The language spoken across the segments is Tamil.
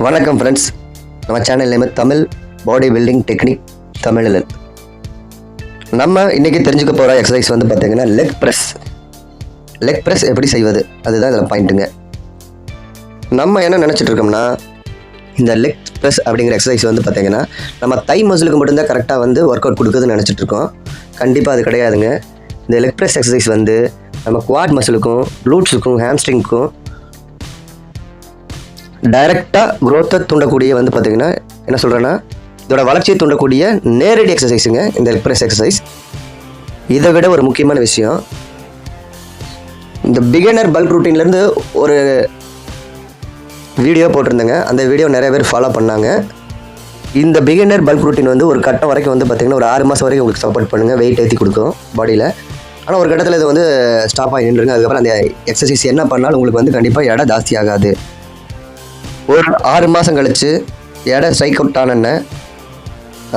வணக்கம் ஃப்ரெண்ட்ஸ், நம்ம channel name Tamil body building technique தமிழில். நம்ம இன்றைக்கி தெரிஞ்சுக்க போகிற எக்ஸசைஸ் வந்து பார்த்திங்கன்னா லெக் ப்ரெஸ் எப்படி செய்வது, அதுதான் இதில் பாயிண்ட்டுங்க. நம்ம என்ன நினச்சிட்டு இருக்கோம்னா, இந்த லெக் ப்ரெஸ் அப்படிங்கிற எக்ஸசைஸ் வந்து பார்த்திங்கன்னா நம்ம தை மசிலுக்கு மட்டும்தான் கரெக்டாக வந்து ஒர்க் அவுட் கொடுக்குதுன்னு நினச்சிட்டு இருக்கோம். கண்டிப்பாக அது கிடையாதுங்க. இந்த லெக் ப்ரெஸ் எக்ஸசைஸ் வந்து நம்ம குவாட் மசிலுக்கும், க்ளூட்ஸுக்கும், ஹாம்ஸ்ட்ரிங்க்கும் டைரெக்டாக க்ரோத்தை தூண்டக்கூடிய வந்து பார்த்திங்கன்னா என்ன சொல்கிறேன்னா, இதோட வளர்ச்சியை தூண்டக்கூடிய நேரடி எக்ஸசைஸுங்க இந்த லெக் ப்ரெஸ் எக்ஸசைஸ். இதை விட ஒரு முக்கியமான விஷயம், இந்த பிகினர் பல்க் ரூட்டீன்லேருந்து ஒரு வீடியோ போட்டிருந்தேங்க. அந்த வீடியோ நிறைய பேர் ஃபாலோ பண்ணாங்க. இந்த பிகினர் பல்க் ரூட்டீன் வந்து ஒரு கட்டம் வரைக்கும் வந்து பார்த்திங்கன்னா ஒரு 6 மாதம் வரைக்கும் உங்களுக்கு சப்போர்ட் பண்ணுங்கள், வெயிட் ஏற்றி கொடுக்கும் பாடியில். ஆனால் ஒரு கட்டத்தில் இது வந்து ஸ்டாப் ஆகி நின்றுங்க. அதுக்கப்புறம் அந்த எக்ஸசைஸ் என்ன பண்ணாலும் உங்களுக்கு வந்து கண்டிப்பாக எடை ஜாஸ்தி ஆகாது. ஒரு 6 மாதம் கழித்து எடை ஸ்ட்ரைக் அவுட் ஆனன்னு,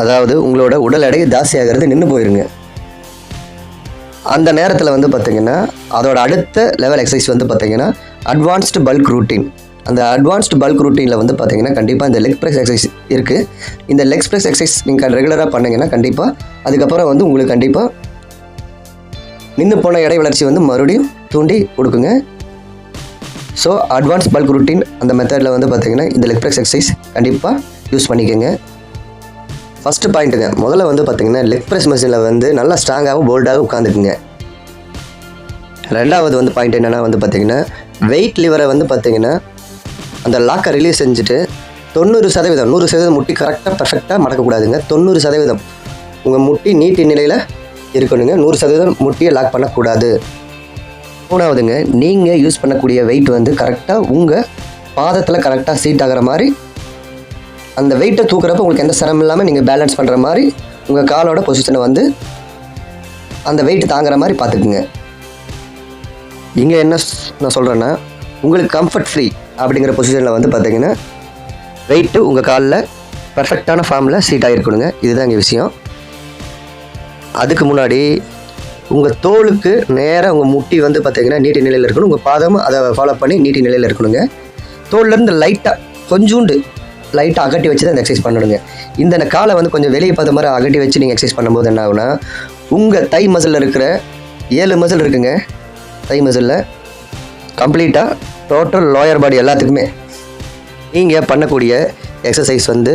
அதாவது உங்களோட உடல் எடை ஜாஸ்தி ஆகிறது நின்று போயிருங்க. அந்த நேரத்தில் வந்து பார்த்திங்கன்னா அதோட அடுத்த லெவல் எக்ஸசைஸ் வந்து பார்த்திங்கன்னா அட்வான்ஸ்டு பல்க் ரூட்டீன். அந்த அட்வான்ஸ்டு பல்க் ரூட்டீனில் வந்து பார்த்திங்கன்னா கண்டிப்பாக இந்த லெக் ப்ரெஸ் எக்ஸசைஸ் இருக்குது. இந்த லெக் ப்ரெஸ் எக்ஸசைஸ் நீங்கள் ரெகுலராக பண்ணிங்கன்னா கண்டிப்பாக அதுக்கப்புறம் வந்து உங்களுக்கு கண்டிப்பாக நின்று போன எடை வளர்ச்சி வந்து மறுபடியும் தூண்டி கொடுக்குங்க. ஸோ அட்வான்ஸ் பல்க் ரூட்டீன் அந்த மெத்தடில் வந்து பார்த்திங்கன்னா இந்த லெக் ப்ரெஸ் எக்ஸசைஸ் கண்டிப்பாக யூஸ் பண்ணிக்கோங்க. ஃபஸ்ட்டு பாயிண்ட்டுங்க, முதல்ல வந்து பார்த்திங்கன்னா லெக் ப்ரெஸ் மிஷினில் வந்து நல்லா ஸ்ட்ராங்காகவும் போல்டாகவும் உட்காந்துக்குங்க. ரெண்டாவது வந்து பாயிண்ட் என்னென்னா வந்து பார்த்திங்கன்னா வெயிட் லிவரை வந்து பார்த்திங்கன்னா அந்த லாக்கை ரிலீஸ் செஞ்சுட்டு 90%, 100% முட்டி கரெக்டாக பர்ஃபெக்டாக மடக்கக்கூடாதுங்க. 90% உங்கள் முட்டி நீட்டி நிலையில் இருக்கணுங்க. 100% முட்டியை லாக் பண்ணக்கூடாது. மூணாவதுங்க, நீங்கள் யூஸ் பண்ணக்கூடிய வெயிட் வந்து கரெக்டாக உங்கள் பாதத்தில் கரெக்டாக சீட் ஆகிற மாதிரி, அந்த வெயிட்டை தூக்குறப்ப உங்களுக்கு எந்த சிரமம் இல்லாமல் நீங்கள் பேலன்ஸ் பண்ணுற மாதிரி உங்கள் காலோட பொசிஷனை வந்து அந்த வெயிட் தாங்குற மாதிரி பார்த்துக்குங்க. இங்கே என்ன நான் சொல்கிறேன்னா, உங்களுக்கு கம்ஃபர்ட் ஃப்ரீ அப்படிங்கிற பொசிஷனில் வந்து பார்த்திங்கன்னா வெயிட்டு உங்கள் காலில் பர்ஃபெக்டான ஃபார்மில் சீட் ஆகிருக்கணுங்க. இதுதான் இங்கே விஷயம். அதுக்கு முன்னாடி உங்கள் தோலுக்கு நேராக உங்கள் முட்டி வந்து பார்த்திங்கன்னா நீட்டி நிலையில் இருக்கணும். உங்கள் பாதமும் அதை ஃபாலோ பண்ணி நீட்டி நிலையில் இருக்கணுங்க. தோல்லேருந்து லைட்டாக அகட்டி வச்சு தான் இந்த எக்ஸசைஸ் பண்ணணுங்க. இந்த காலை வந்து கொஞ்சம் வெளியே பார்த்த மாதிரி அகட்டி வச்சு நீங்கள் எக்ஸசைஸ் பண்ணும்போது என்ன ஆகுனா, உங்கள் தை மசிலில் இருக்கிற 7 மசில் இருக்குங்க. தை மசிலில் கம்ப்ளீட்டாக டோட்டல் லோயர் பாடி எல்லாத்துக்குமே நீங்கள் பண்ணக்கூடிய எக்ஸசைஸ் வந்து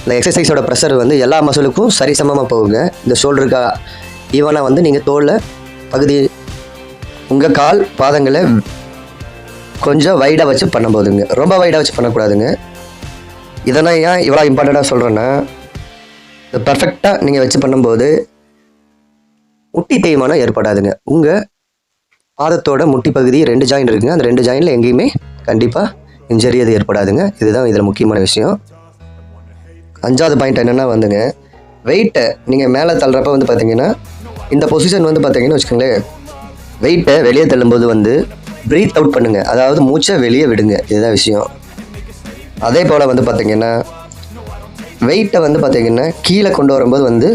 இந்த எக்ஸசைஸோட ப்ரெஷர் வந்து எல்லா மசிலுக்கும் சரிசமமாக போகுங்க. இந்த ஷோல்டருக்கு ஈவனாக வந்து நீங்கள் தோலில் பகுதி உங்கள் கால் பாதங்களை கொஞ்சம் வைடாக வச்சு பண்ணும்போதுங்க, ரொம்ப வைடாக வச்சு பண்ணக்கூடாதுங்க. இதெல்லாம் ஏன் இவ்வளோ இம்பார்ட்டண்ட்டாக சொல்கிறேன்னா, இது பர்ஃபெக்டாக நீங்கள் வச்சு பண்ணும்போது முட்டி தேய்மானம் ஏற்படாதுங்க. உங்கள் பாதத்தோட முட்டி பகுதி 2 ஜாயின் இருக்குங்க. அந்த 2 ஜாயினில் எங்கேயுமே கண்டிப்பாக இன்ஜரி அது ஏற்படாதுங்க. இதுதான் இதில் முக்கியமான விஷயம். 5வது பாயிண்ட் என்னென்னா வந்துங்க, வெயிட்டை நீங்கள் மேலே தள்ளுறப்ப வந்து பார்த்திங்கன்னா இந்த பொசிஷன் வந்து பார்த்திங்கன்னா வச்சுக்கோங்களேன், வெயிட்டை வெளியே தள்ளும்போது வந்து ப்ரீத் அவுட் பண்ணுங்கள், அதாவது மூச்சை வெளியே விடுங்க. இதுதான் விஷயம். அதே போல் வந்து பார்த்திங்கன்னா வெயிட்டை வந்து பார்த்திங்கன்னா கீழே கொண்டு வரும்போது வந்து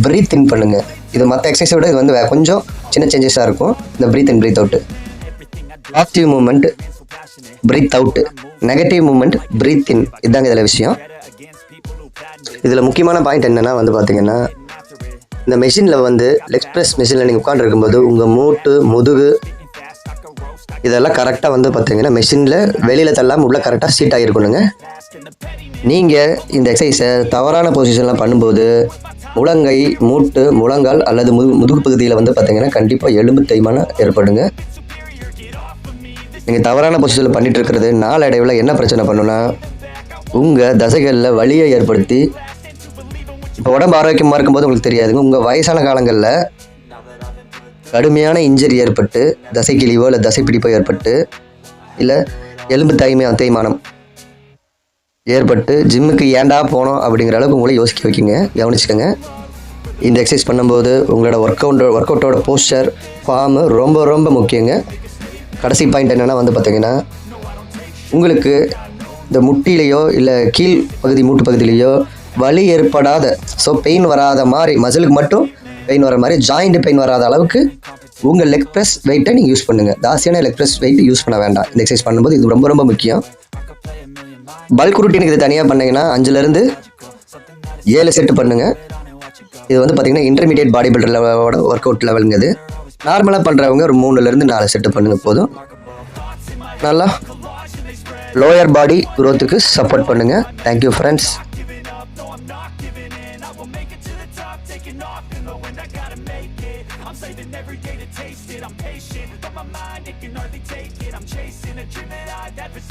ப்ரீத் இன் பண்ணுங்கள். இது மற்ற எக்ஸசைஸை விட இது வந்து கொஞ்சம் சின்ன சேஞ்சஸாக இருக்கும். இந்த breath in breath out, positive moment breath out, negative moment breath in, இதுதாங்க இதில் விஷயம். இதில் முக்கியமான பாயிண்ட் என்னென்னா வந்து பார்த்திங்கன்னா, இந்த மெஷினில் வந்து லெக் ப்ரெஸ் மெஷினில் நீங்கள் உட்காந்துருக்கும்போது உங்கள் மூட்டு, முதுகு இதெல்லாம் கரெக்டாக வந்து பார்த்திங்கன்னா மெஷினில் வெளியில் தள்ளாமல் உள்ள கரெக்டாக சீட் ஆகிருக்கணுங்க. நீங்கள் இந்த எக்ஸசைஸை தவறான பொசிஷனில் பண்ணும்போது முழங்கை, மூட்டு, முழங்கால் அல்லது முதுகு பகுதியில் வந்து பார்த்திங்கன்னா கண்டிப்பாக எலும்பு தேய்மானம் ஏற்படுங்க. நீங்கள் தவறான பொசிஷனில் பண்ணிகிட்டு இருக்கிறது நாளடைவில் என்ன பிரச்சனை பண்ணுன்னா, உங்கள் தசைகளில் வலியை ஏற்படுத்தி, இப்போ உடம்பு ஆரோக்கியமாக இருக்கும்போது உங்களுக்கு தெரியாதுங்க, உங்கள் வயசான காலங்களில் கடுமையான இன்ஜரி ஏற்பட்டு தசை கிழிவோ இல்லை தசை பிடிப்போ ஏற்பட்டு இல்லை எலும்பு தேய்மானம் ஏற்பட்டு ஜிம்முக்கு ஏண்டா போனோம் அப்படிங்கிற அளவுக்கு உங்களை யோசிக்க வைக்கிங்க. கவனிச்சுக்கோங்க. இந்த எக்ஸசைஸ் பண்ணும்போது உங்களோட ஒர்க் அவுட்டோட போஸ்டர், ஃபார்மு ரொம்ப ரொம்ப முக்கியங்க. கடைசி பாயிண்ட் என்னென்னா வந்து பார்த்திங்கன்னா, உங்களுக்கு இந்த முட்டிலேயோ இல்லை கீழ் பகுதி மூட்டு பகுதியிலையோ வலி ஏற்படாத, ஸோ பெயின் வராத மாதிரி, மசிலுக்கு மட்டும் பெயின் வர மாதிரி, ஜாயிண்ட் பெயின் வராத அளவுக்கு உங்கள் லெக் ப்ரெஸ் வெயிட்டை நீங்கள் யூஸ் பண்ணுங்கள். ஜாஸ்தியான லெக் ப்ரெஸ் வெயிட் யூஸ் பண்ண வேண்டாம் இந்த எக்ஸசைஸ் பண்ணும்போது. இது ரொம்ப ரொம்ப முக்கியம். பல்க் ரூட்டீனுக்கு இது தனியாக பண்ணிங்கன்னா 5லேருந்து 7 செட்டு பண்ணுங்கள். இது வந்து பார்த்திங்கன்னா இன்டர்மீடியட் பாடி பில்டர் லெவலோட ஒர்க் அவுட் லெவலுங்க. இது நார்மலாக பண்ணுறவங்க ஒரு 3லேருந்து 4 செட்டு பண்ணுங்கள் போதும். நல்லா லோயர் பாடி க்ரோத்துக்கு சப்போர்ட் பண்ணுங்கள். Thank you friends. I'm saving every day to taste it. I'm patient, but my mind, it can hardly take it. I'm chasing a dream that I've had for